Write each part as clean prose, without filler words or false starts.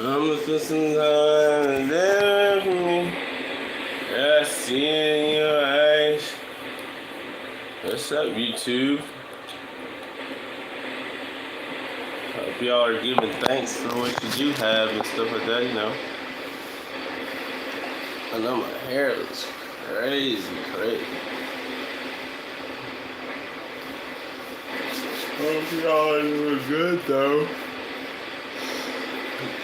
I'm looking some time there for me. I see it in your eyes. What's up, YouTube? Hope y'all are giving thanks for what you do have and stuff like that, you know. I know my hair looks crazy. Hope y'all are doing good, though.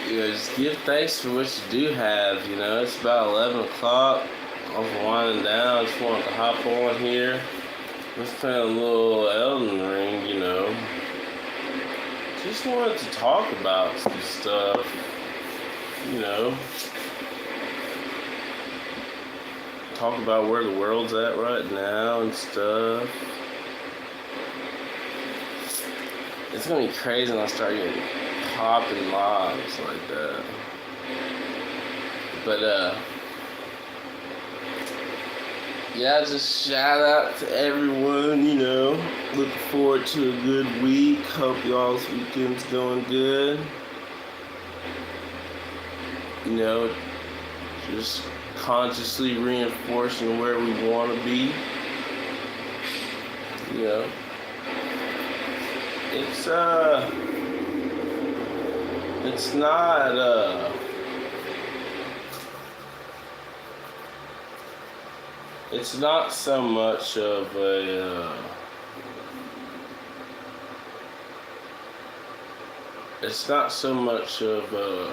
You know, just give thanks for what you do have, you know. It's about 11 o'clock. I'm winding down. Just wanted to hop on here. Let's play a little Elden Ring, you know. Just wanted to talk about some stuff, you know. Talk about where the world's at right now and stuff. It's gonna be crazy when I start getting popping lives like that. But yeah, just shout out to everyone, you know. Looking forward to a good week. Hope y'all's weekend's going good. You know, just consciously reinforcing where we want to be. You know, it's not it's not so much of a it's not so much of a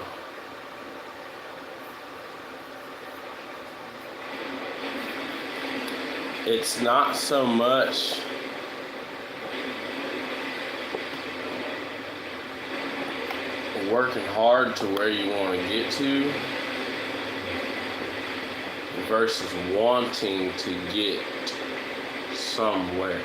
it's not so much working hard to where you want to get to versus wanting to get somewhere.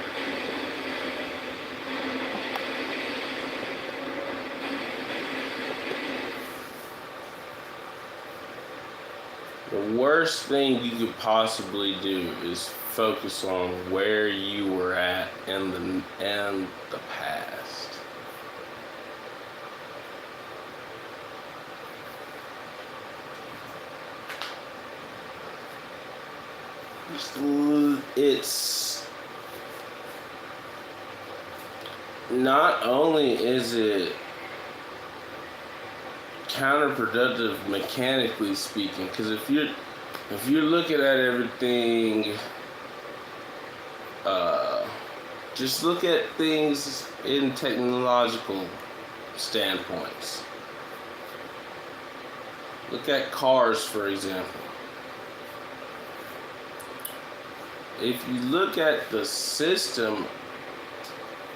The worst thing you could possibly do is focus on where you were at in the past. It's not only is it counterproductive mechanically speaking, because if you're looking at everything, just look at things in technological standpoints. Look at cars, for example. If you look at the system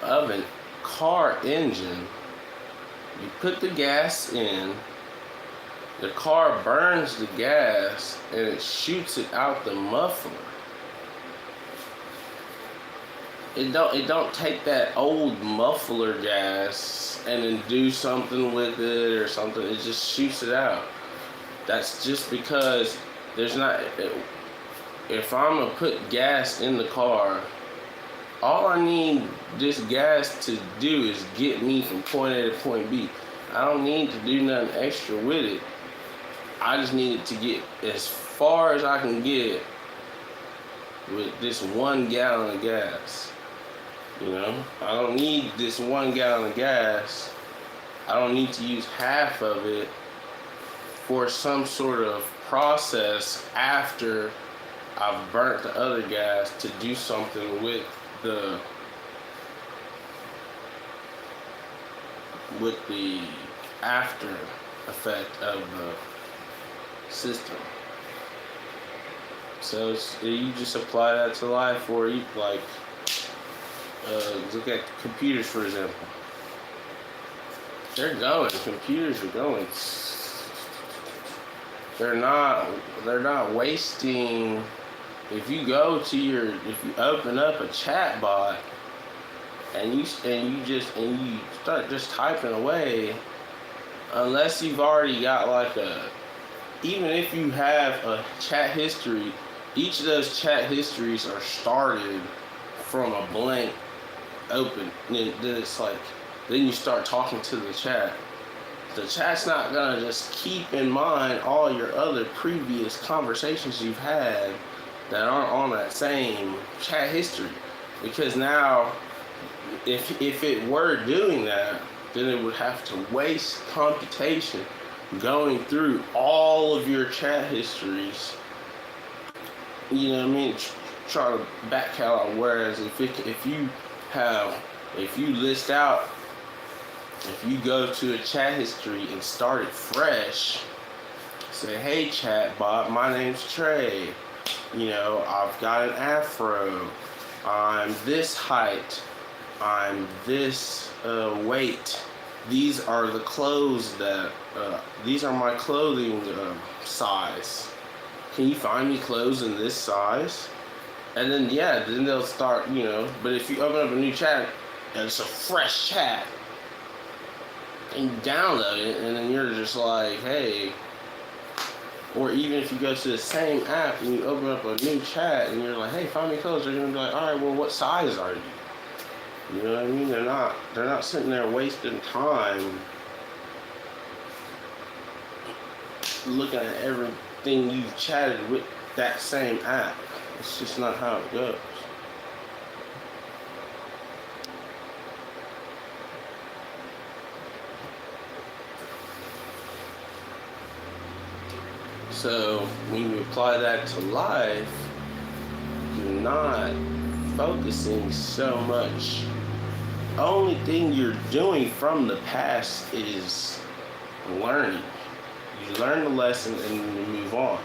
of a car engine, you put the gas in, the car burns the gas, and it shoots it out the muffler. It don't take that old muffler gas and then do something with it or something. It just shoots it out. That's just because there's not. If I'm gonna put gas in the car, all I need this gas to do is get me from point A to point B. I don't need to do nothing extra with it. I just need it to get as far as I can get with this 1 gallon of gas. You know, I don't need this 1 gallon of gas. I don't need to use half of it for some sort of process after I've burnt the other gas to do something with the after effect of the system. So you just apply that to life, or you like look at computers, for example. Computers are going. They're not wasting. If you open up a chat bot and you start just typing away, unless you've already got even if you have a chat history, each of those chat histories are started from a blank open. Then it's then you start talking to the chat. the chat's not gonna just keep in mind all your other previous conversations you've had that aren't on that same chat history. Because now, if it were doing that, then it would have to waste computation going through all of your chat histories. You know what I mean? Try to back catalog. Whereas if you list out, if you go to a chat history and start it fresh, say, hey chat bot, my name's Tre. You know, I've got an afro. I'm this height. I'm this weight. These are the clothes that, these are my clothing size. Can you find me clothes in this size? And then, yeah, then they'll start, you know. But if you open up a new chat and it's a fresh chat, and you download it, and then you're just like, hey. Or even if you go to the same app and you open up a new chat and you're like, hey, find me clothes, they're gonna be like, all right, well, what size are you? You know what I mean? They're not sitting there wasting time looking at everything you've chatted with that same app. It's just not how it goes. So when you apply that to life, you're not focusing so much. The only thing you're doing from the past is learning. You learn the lesson and you move on.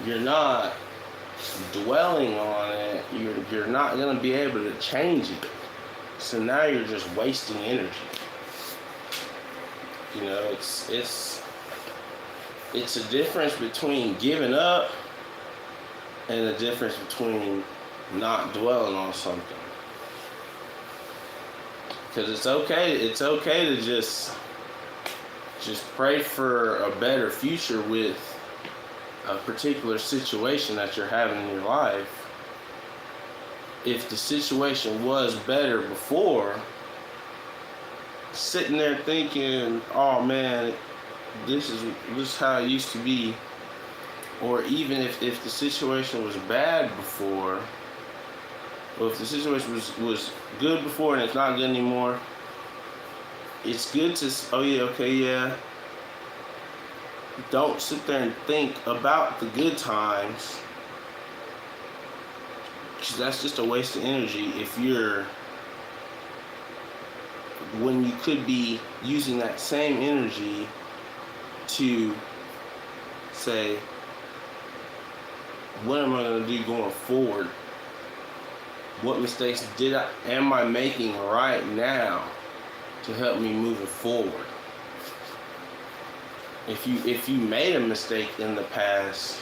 You're not dwelling on it. You're not going to be able to change it. So now you're just wasting energy. You know, it's a difference between giving up and a difference between not dwelling on something. Because it's okay to just pray for a better future with a particular situation that you're having in your life. If the situation was better before, sitting there thinking, oh man, this is how it used to be, or even if the situation was bad before, or if the situation was good before and it's not good anymore, it's good to, oh yeah, okay, yeah. Don't sit there and think about the good times, because that's just a waste of energy when you could be using that same energy to say, what am I going to do going forward? What mistakes am I making right now to help me moving forward? If you made a mistake in the past,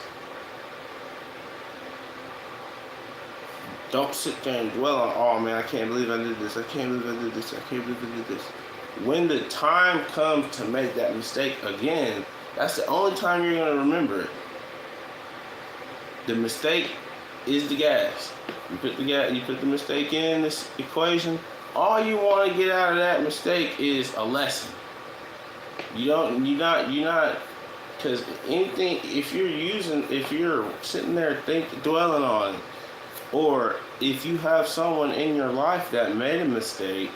don't sit there and dwell on, oh man, I can't believe I did this, I can't believe I did this, I can't believe I did this. When the time comes to make that mistake again, that's the only time you're going to remember it. The mistake is the gas. You put the mistake in this equation. All you want to get out of that mistake is a lesson. You're not, because anything, if you're sitting there dwelling on it, or if you have someone in your life that made a mistake,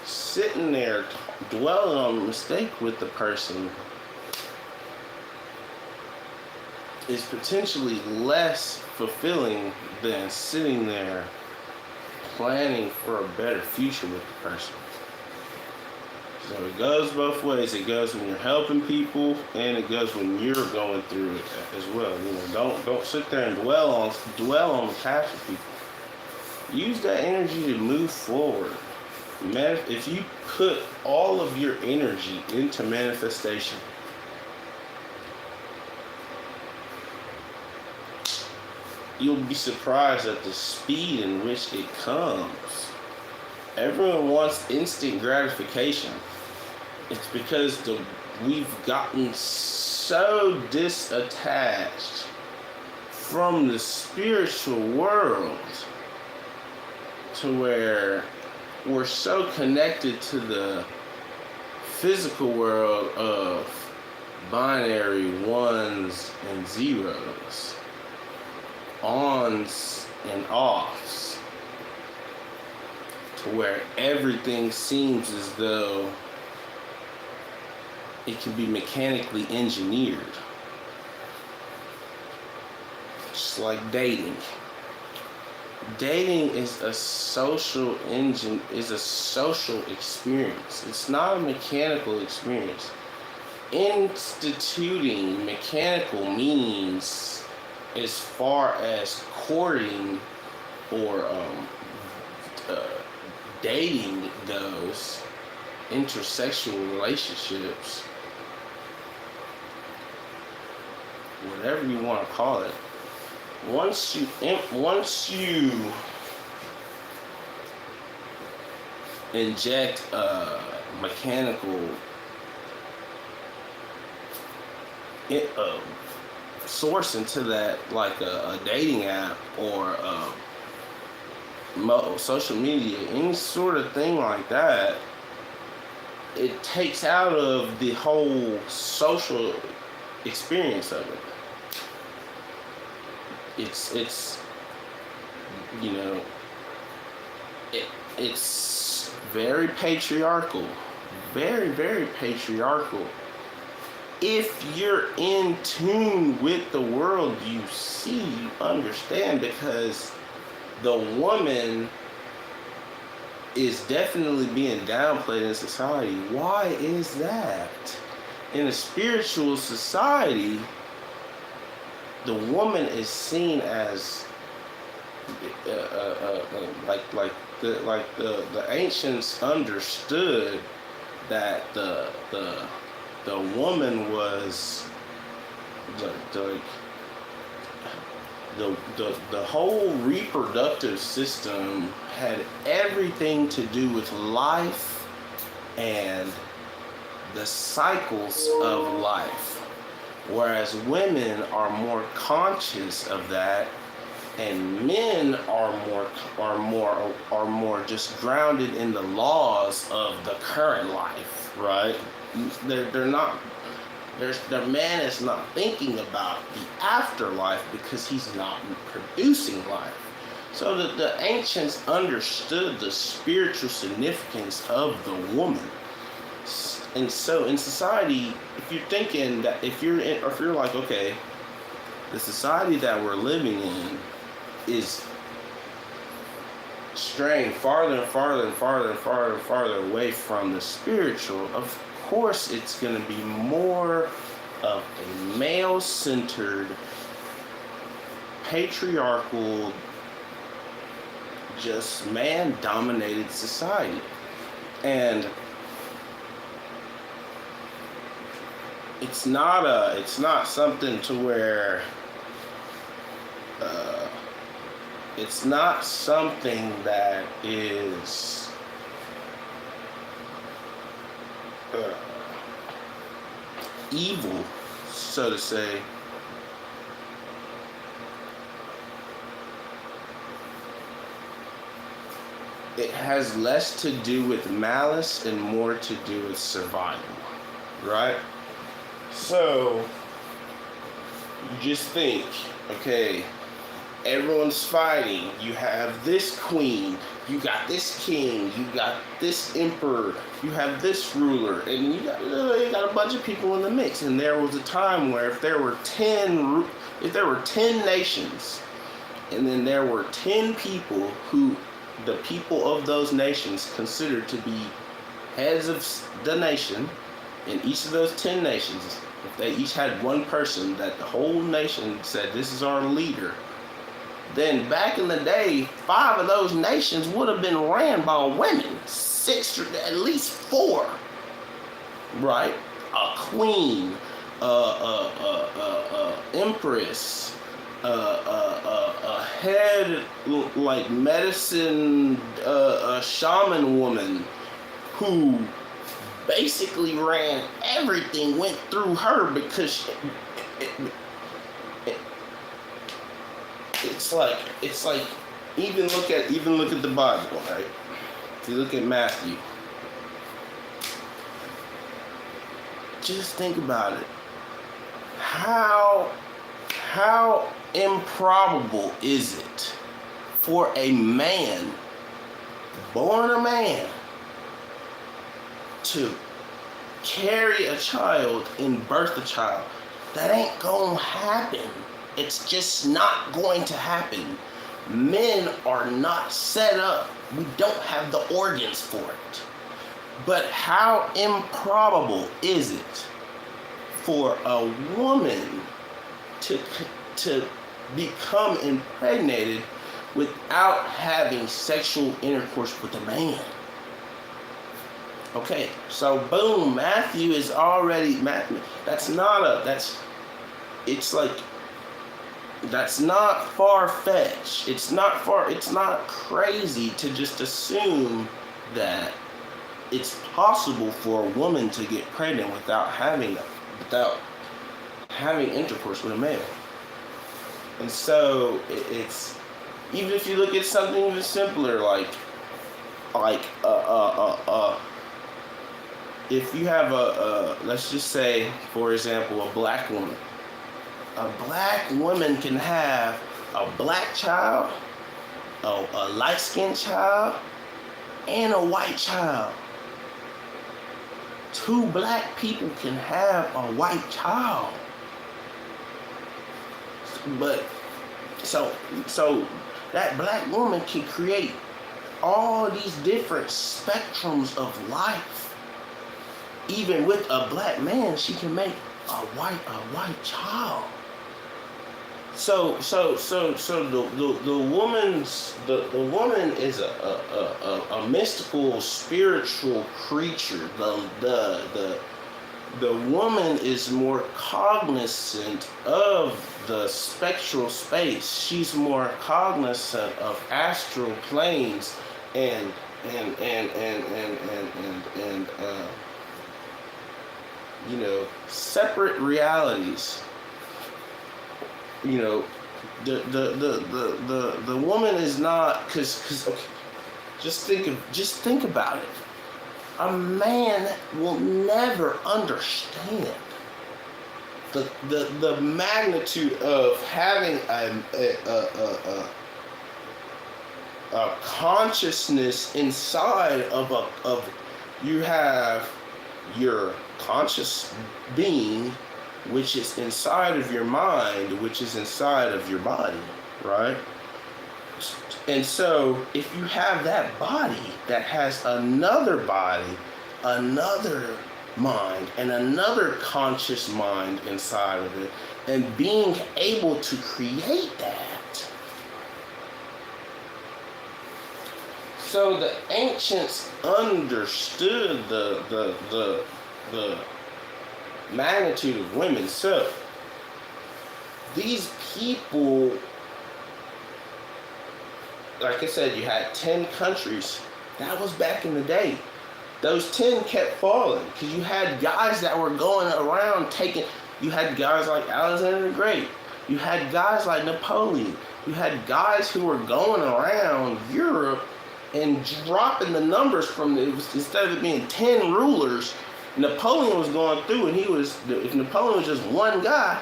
sitting there dwelling on the mistake with the person is potentially less fulfilling than sitting there planning for a better future with the person. So it goes both ways. It goes when you're helping people, and it goes when you're going through it as well. You know, don't sit there and dwell on the past of people. Use that energy to move forward. If you put all of your energy into manifestation, you'll be surprised at the speed in which it comes. Everyone wants instant gratification. It's because we've gotten so disattached from the spiritual world to where we're so connected to the physical world of binary ones and zeros, ons and offs, to where everything seems as though it can be mechanically engineered. Just like dating. Dating is a social experience. It's not a mechanical experience. Instituting mechanical means, as far as courting or dating goes, intersexual relationships, whatever you want to call it, once you inject a mechanical source into that, like a dating app or social media, any sort of thing like that, it takes out of the whole social experience of it. It's you know, it's very patriarchal, very, very patriarchal. If you're in tune with the world you see, you understand, because the woman is definitely being downplayed in society. Why is that? In a spiritual society, the woman is seen as like the ancients understood that the woman was the whole reproductive system had everything to do with life and the cycles of life, whereas women are more conscious of that, and men are more just grounded in the laws of the current life, right? They're not. The man is not thinking about the afterlife because he's not producing life. So the ancients understood the spiritual significance of the woman. And so in society, if you're thinking that if you're like, okay, the society that we're living in is straying farther and farther and farther and farther and farther away from the spiritual, of course it's going to be more of a male-centered, patriarchal, just man-dominated society. And it's not something to where it's not something that is evil, so to say. It has less to do with malice and more to do with survival, right? So you just think, okay, everyone's fighting. You have this queen, you got this king, you got this emperor, you have this ruler, and you got a bunch of people in the mix. And there was a time where if there were 10 nations, and then there were 10 people who the people of those nations considered to be heads of the nation, in each of those 10 nations, if they each had one person that the whole nation said, this is our leader, then back in the day, 5 of those nations would have been ran by women. 6, or at least 4, right? A queen, empress, a head like medicine, a shaman woman who basically ran everything, went through her, because it's like even look at the Bible, right? If you look at Matthew, just think about it. How improbable is it for a man, born a man, to carry a child and birth a child? That ain't gonna happen. It's just not going to happen. Men are not set up. We don't have the organs for it. But how improbable is it for a woman to become impregnated without having sexual intercourse with a man? Okay, so boom, Matthew is already Matthew. That's not far-fetched. It's not crazy to just assume that it's possible for a woman to get pregnant without having intercourse with a male. And so it's, even if you look at something even simpler, like if you have let's just say, for example, a black woman. A black woman can have a black child, a light-skinned child, and a white child. Two black people can have a white child. But so that black woman can create all these different spectrums of life. Even with a black man, she can make a white child. So the woman is a mystical, spiritual creature. The woman is more cognizant of the spectral space. She's more cognizant of astral planes and separate realities. The woman is not, because okay, just think about it. A man will never understand the magnitude of having a consciousness inside of you have your conscious being, which is inside of your mind, which is inside of your body, right? And so if you have that body that has another body, another mind, and another conscious mind inside of it, and being able to create that. So the ancients understood the magnitude of women. So these people, like I said, you had 10 countries. That was back in the day. Those 10 kept falling because you had guys that were going around you had guys like Alexander the Great. You had guys like Napoleon. You had guys who were going around Europe and dropping the numbers instead of it being 10 rulers, Napoleon was going through, and if Napoleon was just one guy,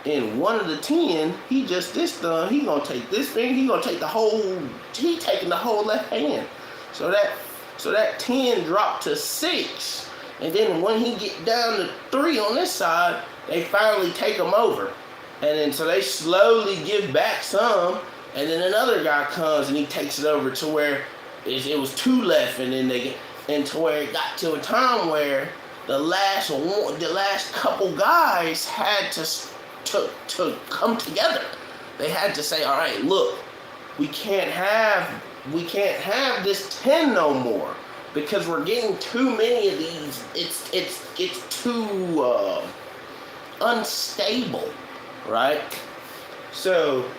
and one of the 10, he just this done, he gonna take this finger, he taking the whole left hand. So that 10 dropped to 6, and then when he get down to 3 on this side, they finally take him over, and then so they slowly give back some, and then another guy comes and he takes it over to where it was 2 left, and then and to where it got to a time where the last couple guys had to come together. They had to say, all right, look, we can't have this 10 no more because we're getting too many of these. It's too unstable, right? So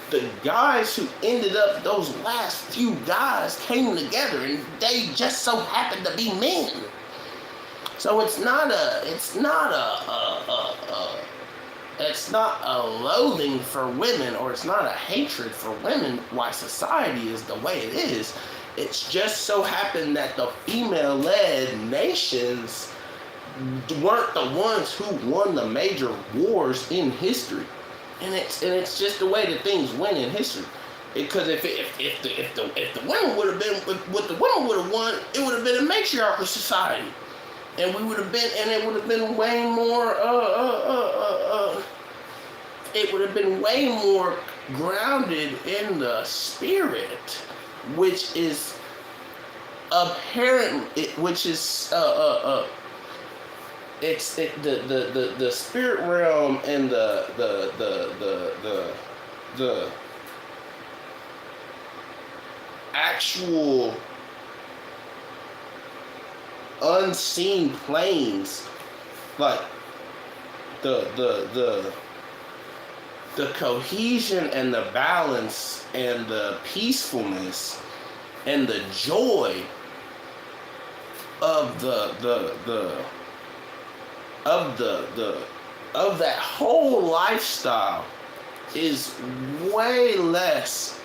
the guys who ended up, those last few guys came together, and they just so happened to be men. So it's not a loathing for women, or it's not a hatred for women why society is the way it is. It's just so happened that the female-led nations weren't the ones who won the major wars in history, and it's just the way that things went in history. Because if the women would have been what the women would have won, it would have been a matriarchal society, and we would have been, and it would have been way more it would have been way more grounded in the spirit, which is apparent, which is the spirit realm and the actual unseen planes, like the cohesion and the balance and the peacefulness and the joy of of that whole lifestyle is way less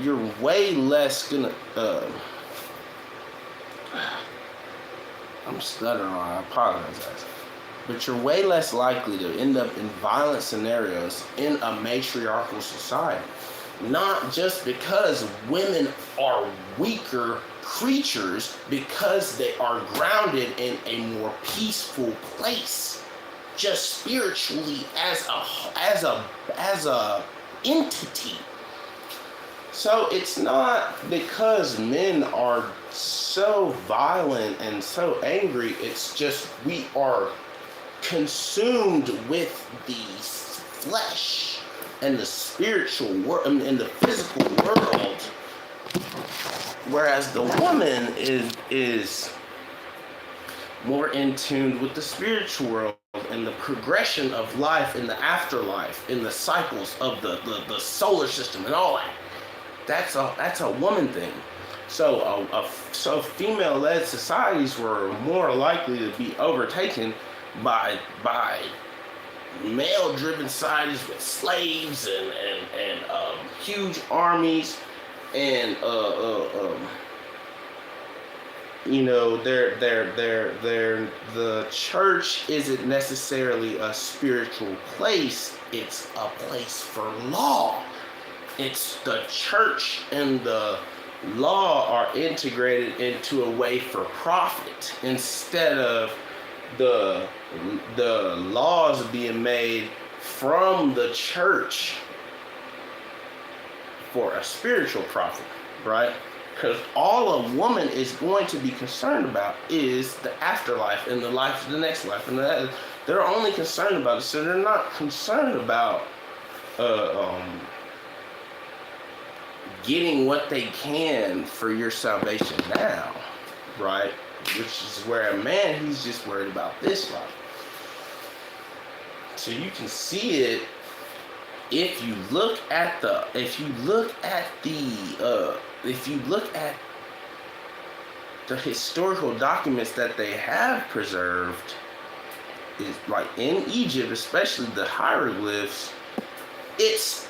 you're way less gonna I'm stuttering, I apologize, but you're way less likely to end up in violent scenarios in a matriarchal society. Not just because women are weaker creatures, because they are grounded in a more peaceful place, just spiritually as a entity. So it's not because men are so violent and so angry, it's just we are consumed with the flesh and the spiritual world and the physical world, whereas the woman is more in tune with the spiritual world and the progression of life in the afterlife, in the cycles of the solar system and all that. That's a woman thing. So female-led societies were more likely to be overtaken by male-driven societies with slaves and huge armies and the church isn't necessarily a spiritual place. It's a place for law. It's the church and the law are integrated into a way for profit instead of the laws being made from the church for a spiritual profit, right? Because all a woman is going to be concerned about is the afterlife and the life, the next life, and they're only concerned about it. So they're not concerned about getting what they can for your salvation now, right? Which is where a man, he's just worried about this life. So you can see it if you look at the historical documents that they have preserved, is like in Egypt, especially the hieroglyphs. It's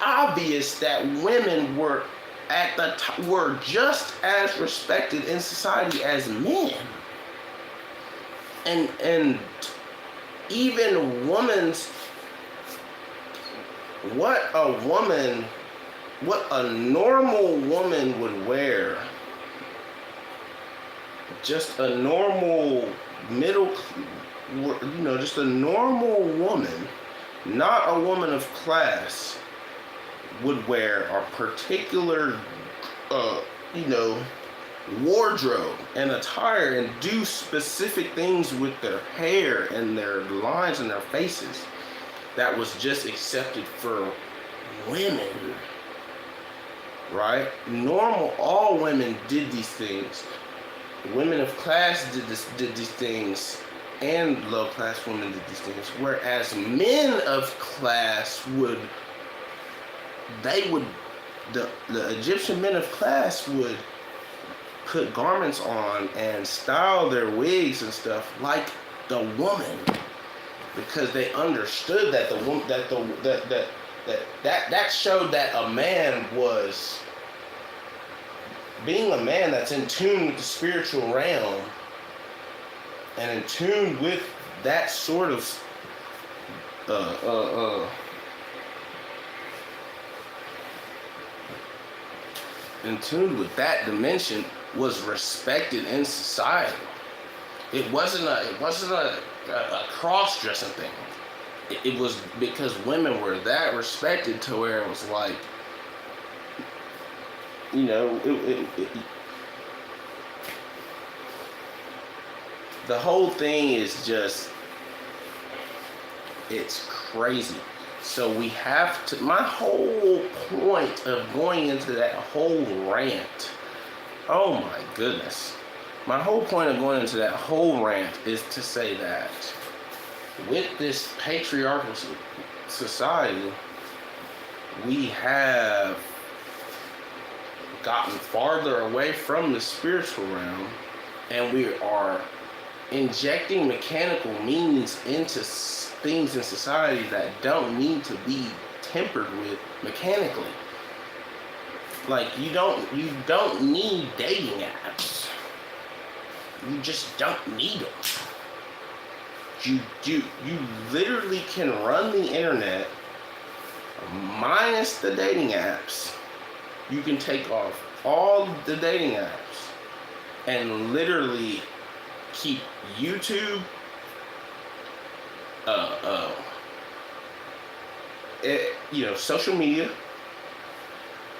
obvious that women were were just as respected in society as men, and even what a normal woman would wear, just a normal just a normal woman, not a woman of class, would wear a particular wardrobe and attire and do specific things with their hair and their lines in their faces that was just accepted for women, right? All women did these things. Women of class did these things, and low class women did these things, whereas men of class the Egyptian men of class would put garments on and style their wigs and stuff like the woman, because they understood that the woman, that showed that a man was being a man that's in tune with the spiritual realm and in tune with that sort of in tune with that dimension was respected in society. It wasn't a cross-dressing thing. It was because women were that respected to where it was like, you know, the whole thing is just, it's crazy. So we have to, my whole point of going into that whole rant, oh my goodness. My whole point of going into that whole rant is to say that with this patriarchal society, we have gotten farther away from the spiritual realm, and we are injecting mechanical means into things in society that don't need to be tempered with mechanically. Like you don't need dating apps. You just don't need them. You literally can run the internet minus the dating apps. You can take off all the dating apps and literally keep YouTube, social media,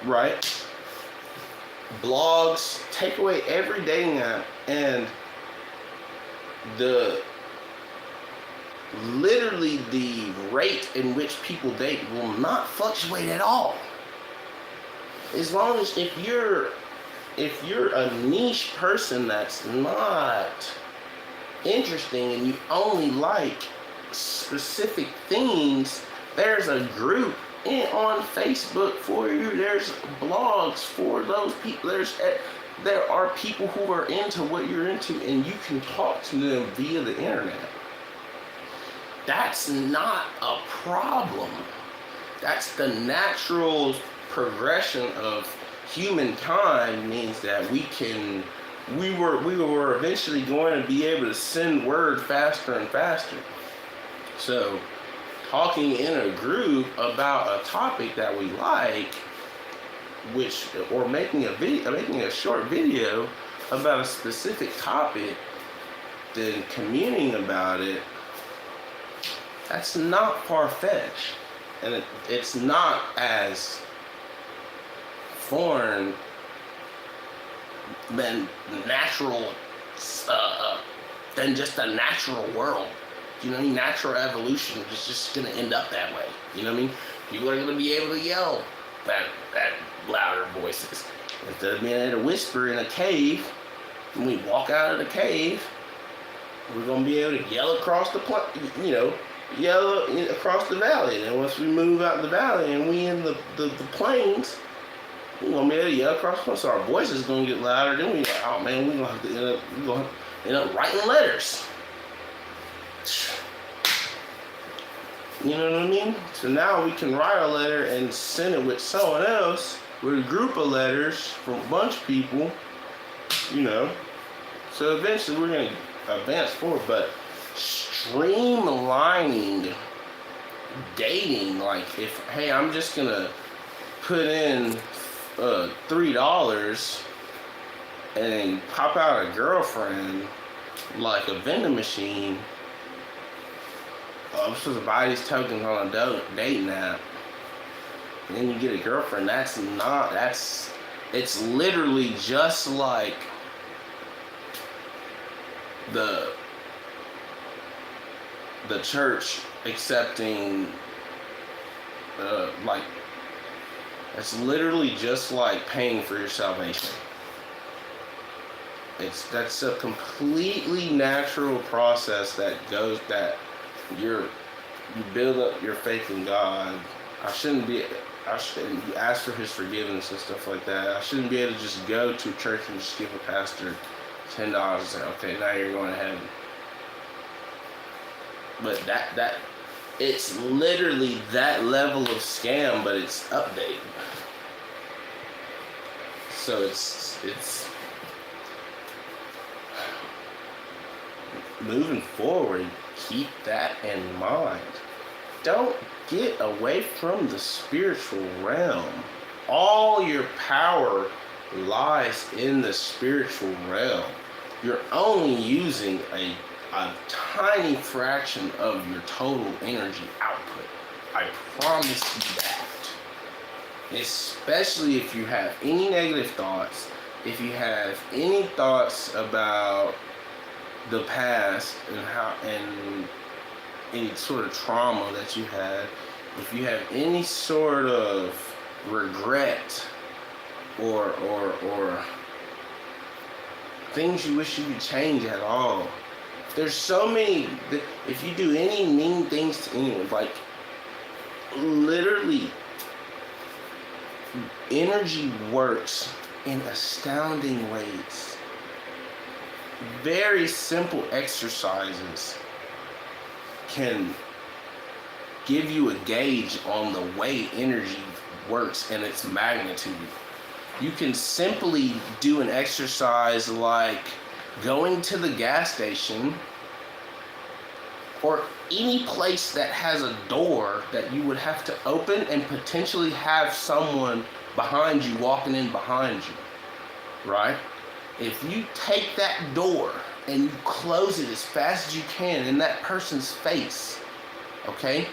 right? Blogs, take away every dating app, and literally the rate in which people date will not fluctuate at all. As long as if you're a niche person that's not interesting and you only like specific things, there's a group on Facebook for you. There's blogs for those people. There are people who are into what you're into, and you can talk to them via the internet. That's not a problem. That's the natural progression of humankind. Means that we were eventually going to be able to send word faster and faster. So talking in a group about a topic that we like, or making a short video about a specific topic, then communing about it, that's not far-fetched, and it's not as foreign than natural, than just a natural world. You know what I mean? Natural evolution is just gonna end up that way. You know what I mean? People are gonna be able to yell at louder voices. Instead of being able to whisper in a cave, when we walk out of the cave, we're gonna be able to yell across yell across the valley. And once we move out the valley and we in the plains, we're gonna be able to yell across. So our voice is gonna get louder. Then we're like, oh man, we're gonna have to end up writing letters. You know what I mean? So now we can write a letter and send it with someone else, with a group of letters from a bunch of people, you know. So eventually we're going to advance forward, but streamlining dating, like hey, I'm just going to put in $3 and pop out a girlfriend like a vending machine. I'm supposed to buy these tokens on a dating app, and then you get a girlfriend. It's literally just like the church accepting, it's literally just like paying for your salvation. That's a completely natural process that you build up your faith in God. I shouldn't ask for his forgiveness and stuff like that. I shouldn't be able to just go to church and just give a pastor $10 and say, okay, now you're going to heaven. But that it's literally that level of scam, but it's updated. So it's moving forward. Keep that in mind. Don't get away from the spiritual realm. All your power lies in the spiritual realm. You're only using a tiny fraction of your total energy output. I promise you that. Especially if you have any negative thoughts, if you have any thoughts about the past and any sort of trauma that you had, if you have any sort of regret or things you wish you could change at all. There's so many. If you do any mean things to anyone, like literally, energy works in astounding ways. Very simple exercises can give you a gauge on the way energy works and its magnitude. You can simply do an exercise like going to the gas station or any place that has a door that you would have to open and potentially have someone behind you walking in behind you, right? If you take that door and you close it as fast as you can in that person's face, okay?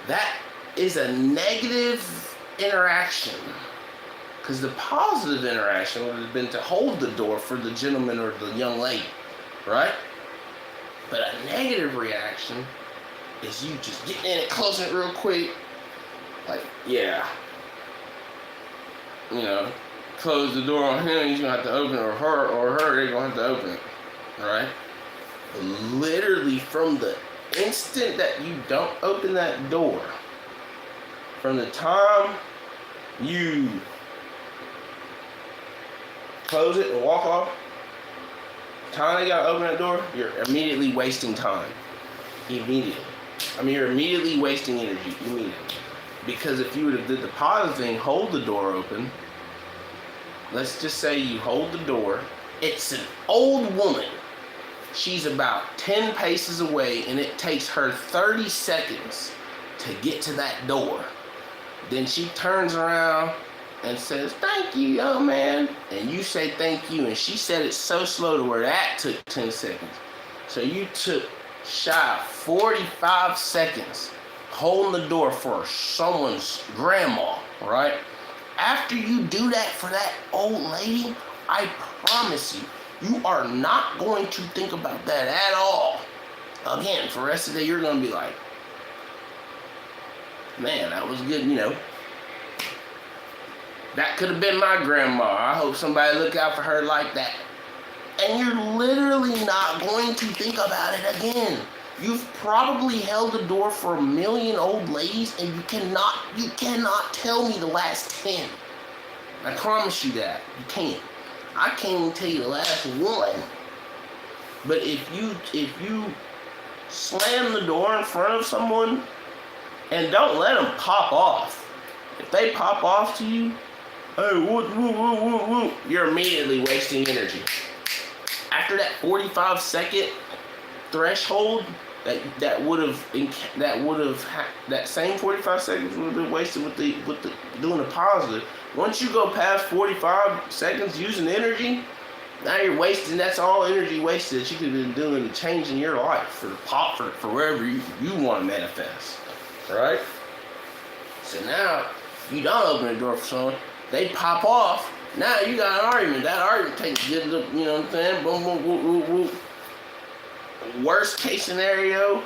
That is a negative interaction. Because the positive interaction would have been to hold the door for the gentleman or the young lady, right? But a negative reaction is you just getting in it, closing it real quick. Like, yeah. You know, close the door on him, he's gonna have to open it, or her, they're gonna have to open it, right? Literally from the instant that you don't open that door, from the time you close it and walk off, time you gotta open that door, you're immediately wasting time. Immediately. You're immediately wasting energy. Immediately. Because if you would have did the positive thing, hold the door open. Let's just say you hold the door. It's an old woman. She's about 10 paces away and it takes her 30 seconds to get to that door. Then she turns around and says, "Thank you, young man." And you say thank you, and she said it so slow to where that took 10 seconds. So you took shy of 45 seconds holding the door for someone's grandma, right? After you do that for that old lady, I promise you, you are not going to think about that at all. Again, for the rest of the day, you're going to be like, man, that was good, you know. That could have been my grandma. I hope somebody look out for her like that. And you're literally not going to think about it again. You've probably held the door for 1 million old ladies and you cannot tell me the last 10. I promise you that. You can't. I can't even tell you the last one. But if you slam the door in front of someone and don't let them pop off. If they pop off to you, hey, whoop, you're immediately wasting energy. After that 45-second threshold, that same 45 seconds would have been wasted with the doing the positive. Once you go past 45 seconds using energy, now you're wasting. That's all energy wasted that you could have been doing to changing your life for wherever you want to manifest. Right? So now you don't open the door for someone, they pop off. Now you got an argument. That argument takes good look, you know what I'm saying? Boom, boom, whoop, whoop, whoop. Worst case scenario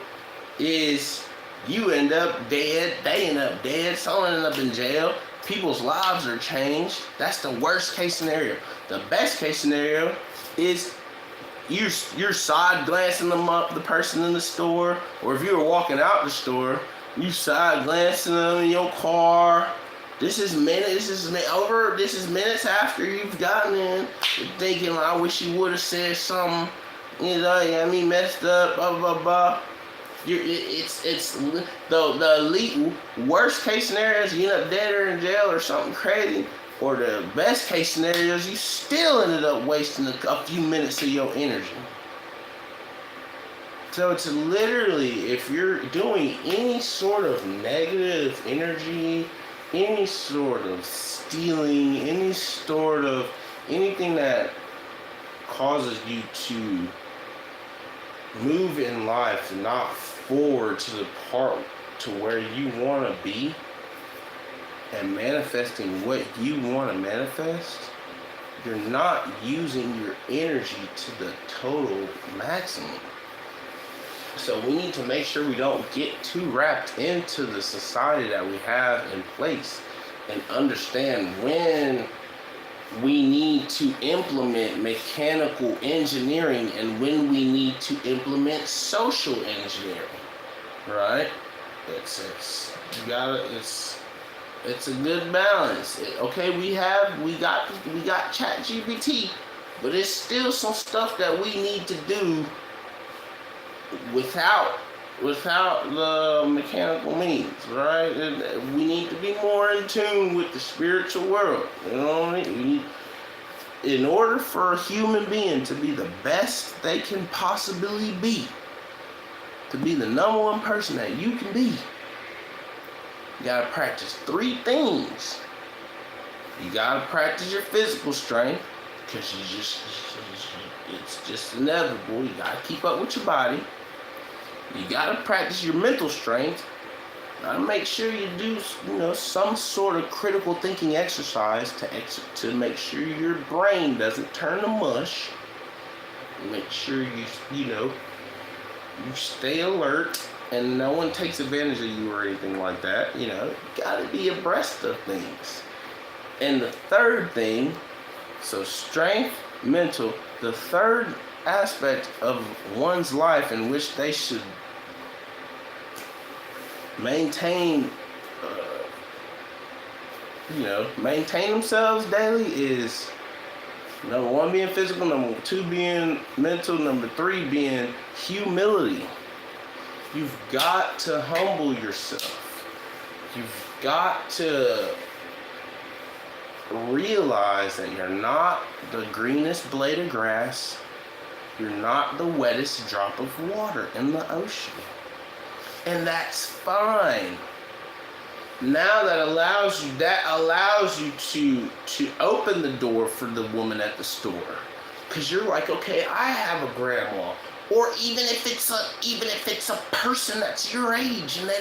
is you end up dead, they end up dead, someone end up in jail, people's lives are changed. That's the worst case scenario. The best case scenario is you're side glancing the person in the store, or if you were walking out the store, you side glancing them in your car. This is minutes after you've gotten in. You're thinking, I wish you would have said something. You know, yeah, I mean, messed up, blah, blah, blah. It's the elite worst case scenario is you end up dead or in jail or something crazy. Or the best case scenario is you still ended up wasting a few minutes of your energy. So it's literally, if you're doing any sort of negative energy, any sort of stealing, any sort of anything that causes you to move in life and not forward to the part to where you want to be and manifesting what you want to manifest, you're not using your energy to the total maximum. So we need to make sure we don't get too wrapped into the society that we have in place and understand when we need to implement mechanical engineering and when we need to implement social engineering, right? It's a good balance. Okay, we got ChatGPT, but it's still some stuff that we need to do without the mechanical means, right? And we need to be more in tune with the spiritual world. You know what I mean? In order for a human being to be the best they can possibly be, to be the number one person that you can be, you gotta practice 3 things. You gotta practice your physical strength, because it's just inevitable. You gotta keep up with your body. You gotta practice your mental strength. You gotta make sure you do, some sort of critical thinking exercise to make sure your brain doesn't turn to mush. Make sure you stay alert and no one takes advantage of you or anything like that. You gotta be abreast of things. And the third thing, so strength, mental, the third aspect of one's life in which they should maintain themselves daily is number 1 being physical, number 2 being mental, number 3 being humility. You've got to humble yourself. You've got to realize that you're not the greenest blade of grass. You're not the wettest drop of water in the ocean. And that's fine. Now that allows you to open the door for the woman at the store. Because you're like, okay, I have a grandma. Or even if it's a person that's your age and they're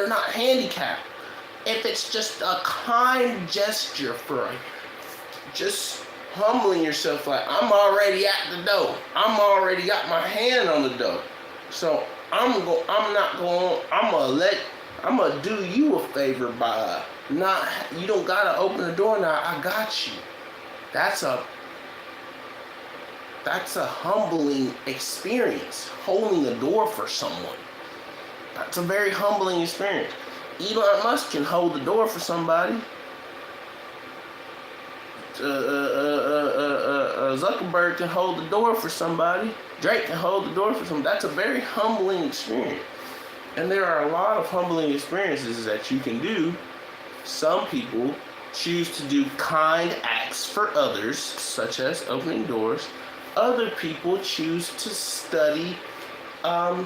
not handicapped. If it's just a kind gesture for just humbling yourself, like, I'm already at the door. I'm already got my hand on the door. So I'm gonna do you a favor by you don't gotta open the door now, I got you. That's a humbling experience, holding the door for someone. That's a very humbling experience. Elon Musk can hold the door for somebody. Zuckerberg can hold the door for somebody. Drake can hold the door for somebody. That's a very humbling experience. And there are a lot of humbling experiences that you can do. Some people choose to do kind acts for others, such as opening doors. Other people choose to study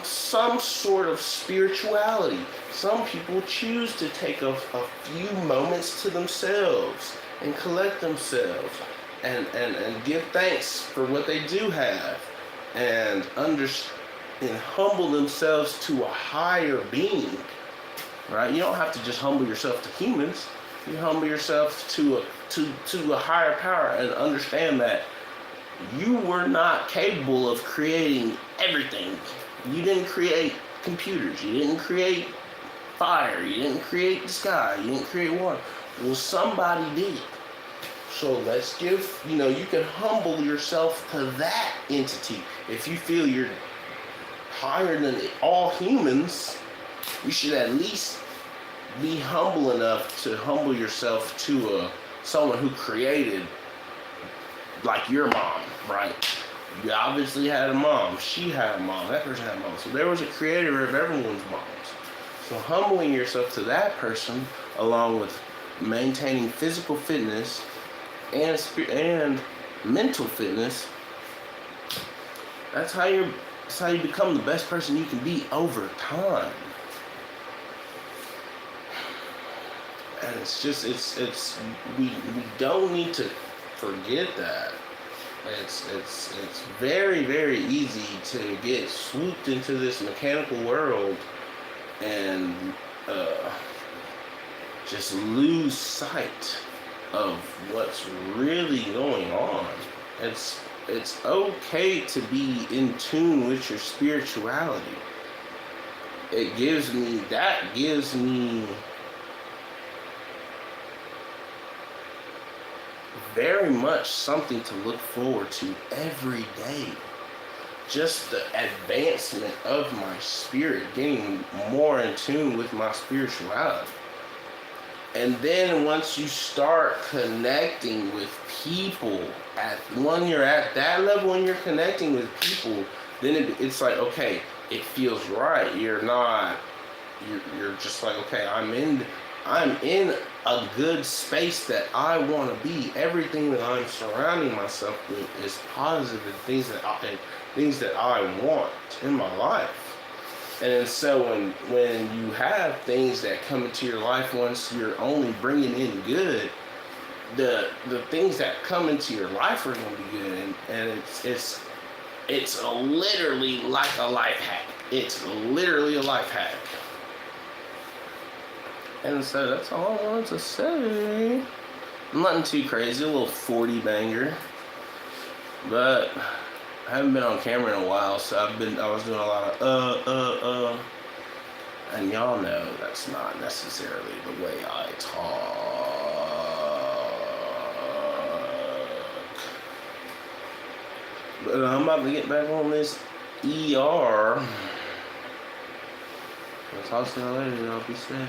some sort of spirituality. Some people choose to take a few moments to themselves and collect themselves and give thanks for what they do have and humble themselves to a higher being, right? You don't have to just humble yourself to humans. You humble yourself to a higher power and understand that you were not capable of creating everything. You didn't create computers. You didn't create fire. You didn't create the sky. You didn't create water. Well, somebody did. So let's give, you can humble yourself to that entity. If you feel you're higher than all humans, you should at least be humble enough to humble yourself to someone who created, like your mom, right? You obviously had a mom. She had a mom. That person had a mom. So there was a creator of everyone's moms. So humbling yourself to that person, along with maintaining physical fitness and mental fitness, that's how you become the best person you can be over time. And we don't need to forget that. It's very, very easy to get swooped into this mechanical world and just lose sight of what's really going on. It's okay to be in tune with your spirituality. That gives me very much something to look forward to every day. Just the advancement of my spirit, getting more in tune with my spirituality. And then once you start connecting with people, when you're at that level, when you're connecting with people, then it's like, okay, it feels right. You're just like, okay, I'm in a good space that I want to be. Everything that I'm surrounding myself with is positive and things that I want in my life. And so when you have things that come into your life, once you're only bringing in good, the things that come into your life are going to be good. And it's literally like a life hack. It's literally a life hack. And so that's all I wanted to say. Nothing too crazy, a little 40 banger. But I haven't been on camera in a while, so I was doing a lot of and y'all know that's not necessarily the way I talk. But I'm about to get back on this ER. I'll talk to you later, y'all. Be safe.